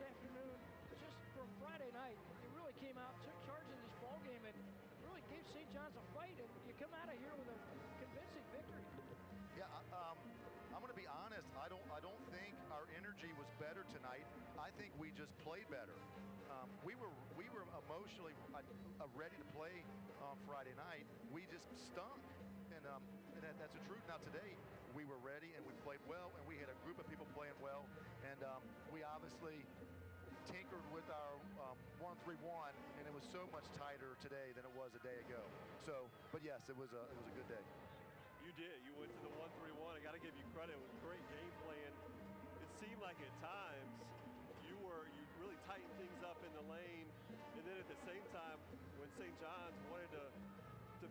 this afternoon, just for Friday night, you really came out, took charge in this ball game, and really gave St. John's a fight, and you come out of here with a convincing victory. Yeah, I'm going to be honest. I don't think our energy was better tonight. I think we just played better. We were emotionally ready to play on Friday night. We just stunk, and that's the truth. Now today, we were ready and we played well, and we had a group of people playing well, and we obviously tinkered with our 1-3-1, and it was so much tighter today than it was a day ago. So, but yes, it was a good day. You did. You went to the 1-3-1. I got to give you credit. It was great game plan. It seemed like at times you really tightened things up in the lane, and then at the same time, when St. John's wanted to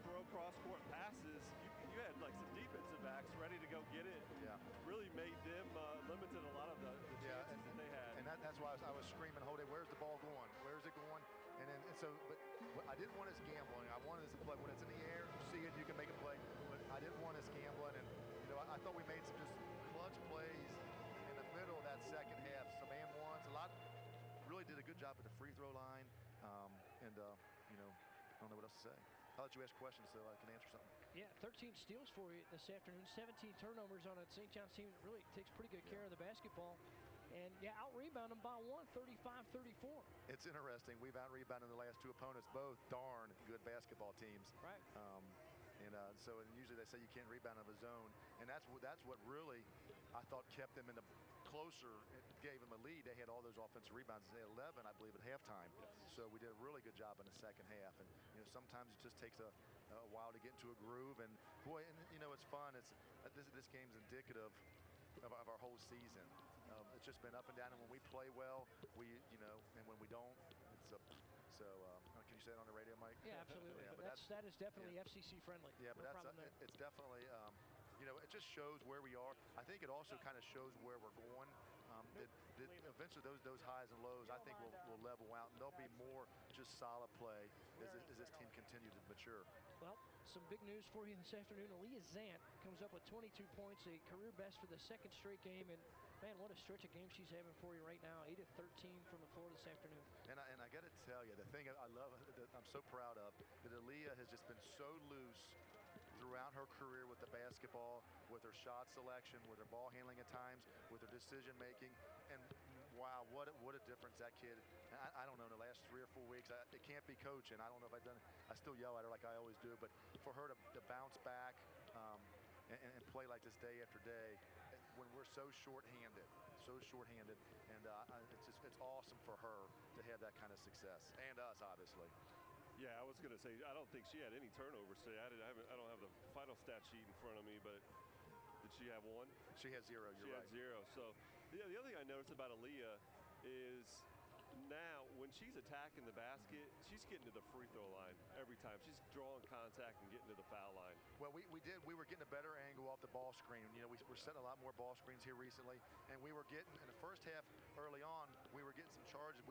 throw cross-court passes, you had like some defensive backs ready to go get it. Yeah. Really made them limited a lot of the chances that they had. And that's why I was screaming, "Hold it! Where's the ball going? Where's it going?" But I didn't want us gambling. I wanted us to play when it's in the air. You see it, you can make a play. But I didn't want us gambling, and I thought we made some just clutch plays in the middle of that second half. Some and ones, really did a good job at the free throw line, I don't know what else to say. I'll let you ask questions so I can answer something. Yeah, 13 steals for you this afternoon, 17 turnovers on a St. John's team that really takes pretty good care of the basketball. And, yeah, out-rebound them by one, 35-34. It's interesting. We've out-rebounded the last two opponents, both darn good basketball teams. Right. And usually they say you can't rebound out of a zone, and that's what really I thought kept them in the closer. It gave them a lead. They had all those offensive rebounds. They had 11, I believe, at halftime. Yes. So we did a really good job in the second half. And sometimes it just takes a while to get into a groove. And boy, it's fun. This game's indicative of our whole season. It's just been up and down, and when we play well, and when we don't, it's a. So, can you say it on the radio, Mike? Yeah, absolutely. Yeah, that is definitely FCC friendly. Yeah, but it's definitely, it just shows where we are. I think it also kind of shows where we're going. Eventually, those highs and lows, I think, will level out, and there'll be more just solid play as this team continues to mature. Well, some big news for you this afternoon. Aaliyah Zant comes up with 22 points, a career best for the second straight game, and man, what a stretch of games she's having for you right now. 8 of 13 from the floor this afternoon. And I got to tell you, the thing I love, that I'm so proud of, that Aaliyah has just been so loose throughout her career with the basketball, with her shot selection, with her ball handling at times, with her decision making, and wow, what a difference that kid. I don't know, in the last 3 or 4 weeks, it can't be coaching. I don't know if I've done it. I still yell at her like I always do, but for her to bounce back and play like this day after day, when we're so short-handed, and it's awesome for her to have that kind of success, and us, obviously. Yeah, I was going to say, I don't think she had any turnovers today. I don't have the final stat sheet in front of me, but did she have one? She had 0, you're right. She had 0. So, yeah, the other thing I noticed about Aaliyah is now when she's attacking the basket, she's getting to the free throw line every time. She's drawing contact and getting to the foul line. Well, we were getting a better angle off the ball screen. We're setting a lot more ball screens here recently, and we were getting, in the first half early on, we were getting some charges.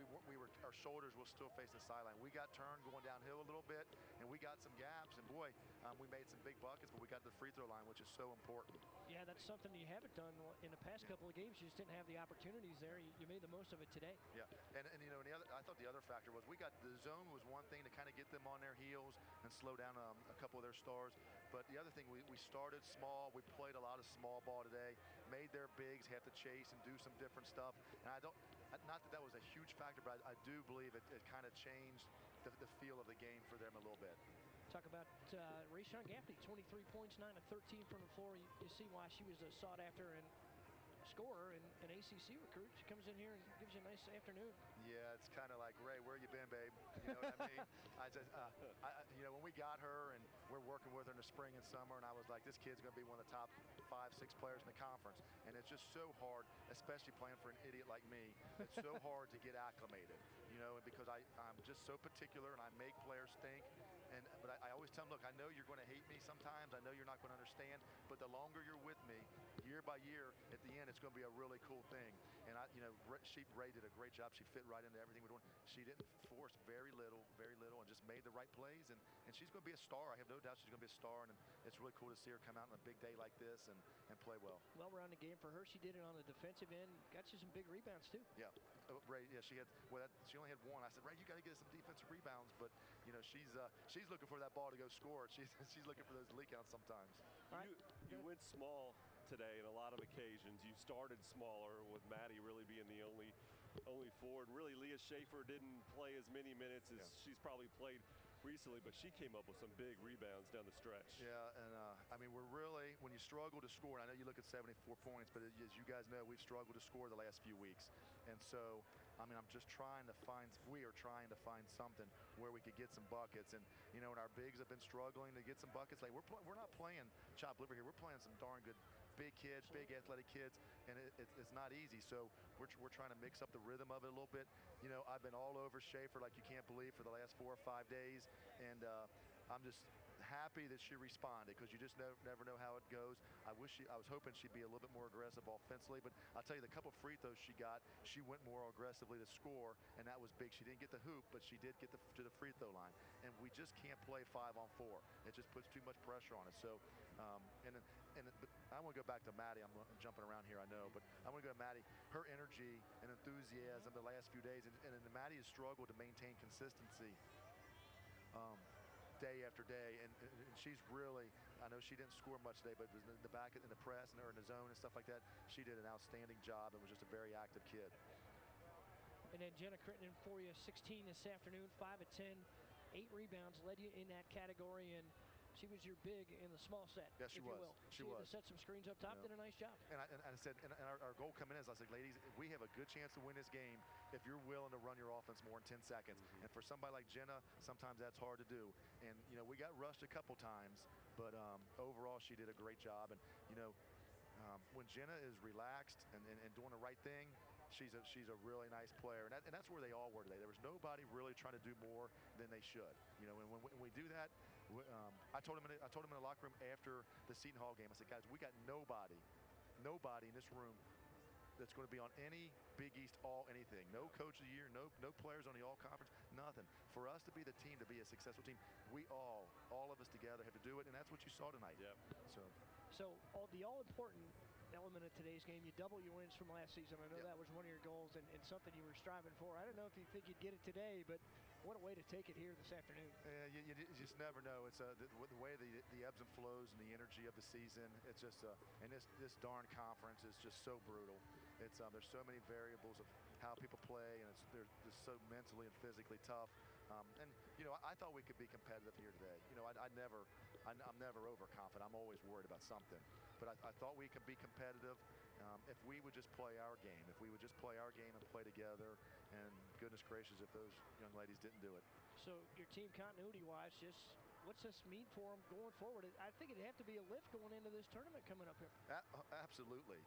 Our shoulders will still face the sideline. We got turned going downhill a little bit, and we got some gaps, and boy, we made some big buckets, but we got the free throw line, which is so important. Yeah, that's something you haven't done in the past couple of games. You just didn't have the opportunities there. You made the most of it today. Yeah, and I thought the other factor was the zone was one thing to kind of get them on their heels and slow down a couple of their stars. But the other thing, we started small. We played a lot of small ball today, made their bigs have to chase and do some different stuff. And not that was a huge factor, but I do believe it kind of changed the feel of the game for them a little bit. Talk about Rayshon Gaffney, 23 points, 9 of 13 from the floor. You see why she was sought after and scorer and an ACC recruit. She comes in here and gives you a nice afternoon. Yeah, it's kind of like, Ray, where you been, babe? You know what I mean? When we got her and we're working with her in the spring and summer, and I was like, this kid's going to be one of the top 5, 6 players in the conference. And it's just so hard, especially playing for an idiot like me. It's so hard to get acclimated, because I'm just so particular and I make players think. But I always tell them, look, I know you're going to hate me sometimes. I know you're not going to understand, but the longer you're with me, year by year, at the end, it's going to be a really cool thing. And Ray did a great job. She fit right into everything we're doing. She didn't force very little, and just made the right plays. And she's going to be a star. I have no doubt she's going to be a star. And it's really cool to see her come out on a big day like this and play well. Well-rounded game for her. She did it on the defensive end. Got you some big rebounds too. Yeah, Ray. Yeah, she only had one. I said, Ray, you got to get some defensive rebounds. But she's looking for that ball to go score. She's looking for those leak outs sometimes. Right. You went small today in a lot of occasions. You started smaller with Maddie really being the only forward. Really, Leah Schaefer didn't play as many minutes as she's probably played recently, but she came up with some big rebounds down the stretch. Yeah, and I mean, we're really, when you struggle to score, and I know you look at 74 points, but as you guys know, we've struggled to score the last few weeks. And so, I mean, we are trying to find something where we could get some buckets. And, and our bigs have been struggling to get some buckets. Like, we're not playing chopped liver here. We're playing some darn good big kids, big athletic kids, and it's not easy. So we're trying to mix up the rhythm of it a little bit. I've been all over Schaefer like you can't believe for the last 4 or 5 days, and I'm just happy that she responded, because you just never know how it goes. I was hoping she'd be a little bit more aggressive offensively, but I'll tell you, the couple free throws she got, she went more aggressively to score, and that was big. She didn't get the hoop, but she did get to the free throw line, and we just can't play 5-on-4. It just puts too much pressure on us. So, but I want to go back to Maddie. I'm jumping around here, I know, but I want to go to Maddie. Her energy and enthusiasm the last few days, and Maddie has struggled to maintain consistency day after day, and she's really, I know she didn't score much today, but it was in the back, in the press, and in the zone and stuff like that. She did an outstanding job and was just a very active kid. And then Jenna Crittenden for you, 16 this afternoon, 5 of 10, 8 rebounds, led you in that category, and she was your big in the small set. Yes, she was. She was. Set some screens up top, did a nice job. And I said, and our goal coming in is, I said, ladies, we have a good chance to win this game if you're willing to run your offense more in 10 seconds. And for somebody like Jenna, sometimes that's hard to do. And, we got rushed a couple times, but overall she did a great job. And, when Jenna is relaxed and doing the right thing, she's a really nice player, and that's where they all were today. There was nobody really trying to do more than they should. And when we do that, I told him in the locker room after the Seton Hall game, I said, guys, we got nobody in this room that's going to be on any Big East all anything. No coach of the year, no players on the all conference, nothing. For us to be the team, to be a successful team, we all of us together have to do it, and that's what you saw tonight. Yep. So the all-important element of today's game, you double your wins from last season. I know that was one of your goals and something you were striving for. I don't know if you think you'd get it today, but what a way to take it here this afternoon. You just never know. It's the way the ebbs and flows and the energy of the season. It's just and this darn conference is just so brutal. It's there's so many variables of how people play, and they're just so mentally and physically tough. And I thought we could be competitive here today. I'm never overconfident. I'm always worried about something. But I thought we could be competitive if we would just play our game. If we would just play our game and play together. And goodness gracious, if those young ladies didn't do it. So your team continuity-wise, just what's this mean for them going forward? I think it'd have to be a lift going into this tournament coming up here. Absolutely.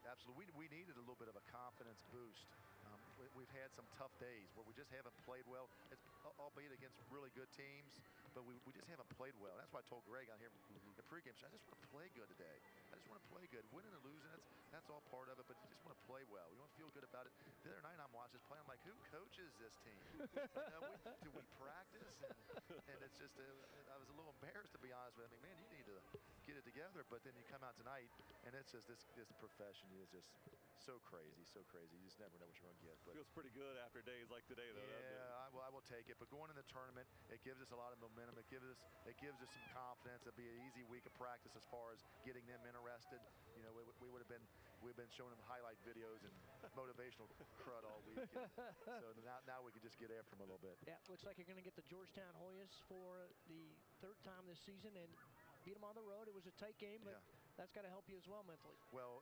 We needed a little bit of a confidence boost. We've had some tough days where we just haven't played well, albeit against really good teams, but we just haven't played well. That's why I told Greg out here in the pregame show, I just want to play good today. I just want to play good. Winning or losing, that's all part of it, but you just want to play well. You want to feel good about it. The other night I'm watching this play, I'm like, who coaches this team? Do we practice? And it's just, I was a little embarrassed, to be honest with you. I mean, man, you need to get it together, but then you come out tonight, and it's just this profession is just so crazy, so crazy. You just never know what you're going to get. But feels pretty good after days like today, though. Yeah, I will take it. But going in the tournament, it gives us a lot of momentum. It gives us some confidence. It'll be an easy week of practice as far as getting them interested. We've been showing them highlight videos and motivational crud all week. So now we can just get after them a little bit. Yeah, looks like you're going to get the Georgetown Hoyas for the 3rd time this season and beat them on the road. It was a tight game, but that's got to help you as well mentally. Well,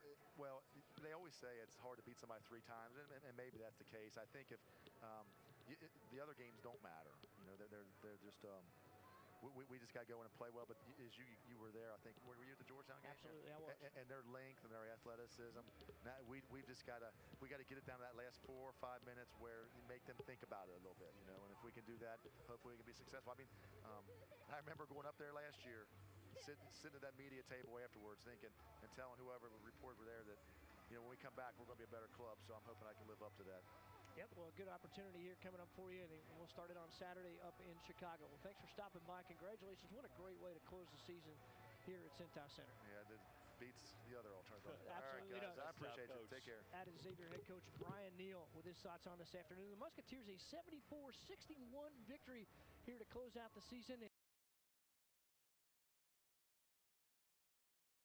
they always say it's hard to beat somebody 3 times, and maybe that's the case. I think if the other games don't matter, they're just we just got to go in and play well. But as you were there, I think, were you at the Georgetown game? Absolutely, I was. And their length and their athleticism. Now we've just got to get it down to that last 4 or 5 minutes where you make them think about it a little bit, you know. And if we can do that, hopefully we can be successful. I mean, I remember going up there last year, sitting at that media table afterwards, thinking and telling whoever reported were there that, you know, when we come back, we're going to be a better club. So I'm hoping I can live up to that. Yep, well, a good opportunity here coming up for you, and we'll start it on Saturday up in Chicago. Well, thanks for stopping by. Congratulations. What a great way to close the season here at Cintas Center. Yeah, it beats the other alternative. Absolutely. All right, guys, does. I appreciate you. Take care. That is Xavier head coach Brian Neal with his thoughts on this afternoon. The Musketeers a 74-61 victory here to close out the season.